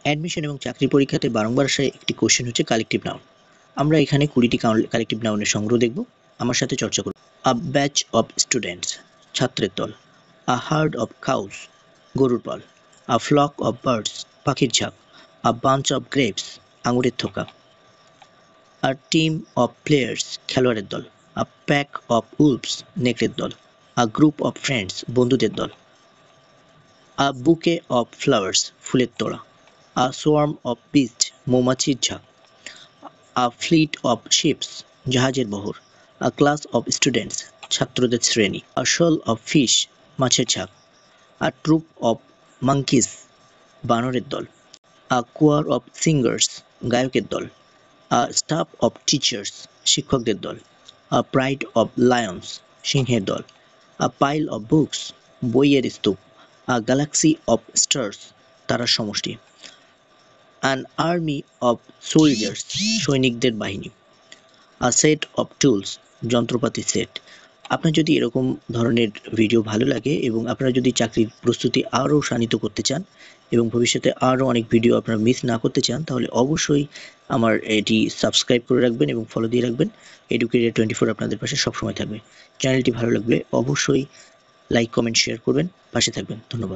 Admission এবং চাকরি পরীক্ষাতে বারংবার আসা একটি কোশ্চেন হচ্ছে কালেকটিভ নাউন। আমরা এখানে 20টি কালেকটিভ নাউনের সংগ্রহ দেখব। আমার সাথে চর্চা করব। আ ব্যাচ অফ স্টুডেন্টস, ছাত্রের দল। আ হার্ড অফ কাউস, গরুর পাল। আ ফ্লক অফ বার্ডস, পাখির ঝাঁক। আ বাঞ্চ অফ গ্রেপস, আঙুরের থোকা। আ টিম অফ প্লেয়ার্স, খেলোয়াড়ের দল। আ প্যাক অফ উলভস, নেকড়ের দল। আ গ্রুপ অফ ফ্রেন্ডস, বন্ধুদের দল। আ বুকে অফ ফ্লাওয়ার্স, ফুলের তোড়া। আ সোয়ার্ম অফ বিস্ট, মৌমাছির ঝাঁক। আ ফ্লিট অফ শিপস, জাহাজের বহর। আ ক্লাস অফ স্টুডেন্টস, ছাত্রদের শ্রেণী। আ শোল অফ ফিশ, মাছের ঝাঁক। আ ট্রুপ অফ মাঙ্কিস, বানরের দল। আ কোয়ার অফ সিঙ্গার্স, গায়কের দল। আ স্টাফ অফ টিচার্স, শিক্ষকদের দল। আ প্রাইড অফ লায়ন্স, সিংহের দল। আ পাইল অফ বুকস, বইয়ের স্তূপ। আ গ্যালাক্সি অফ স্টার্স, তারার সমষ্টি। অ্যান আর্মি অফ সোলজার্স, সৈনিকদের বাহিনী। আ সেট অফ টুলস, যন্ত্রপাতির সেট। আপনার যদি এরকম ধরনের ভিডিও ভালো লাগে এবং আপনারা যদি চাকরির প্রস্তুতি আরও শানিত করতে চান এবং ভবিষ্যতে আরও অনেক ভিডিও আপনারা মিস না করতে চান, তাহলে অবশ্যই আমার এটি সাবস্ক্রাইব করে রাখবেন এবং ফলো দিয়ে রাখবেন। এডুকেটেড 24 আপনাদের পাশে সবসময় থাকবে। চ্যানেলটি ভালো লাগলে অবশ্যই লাইক, কমেন্ট, শেয়ার করবেন, পাশে থাকবেন। ধন্যবাদ।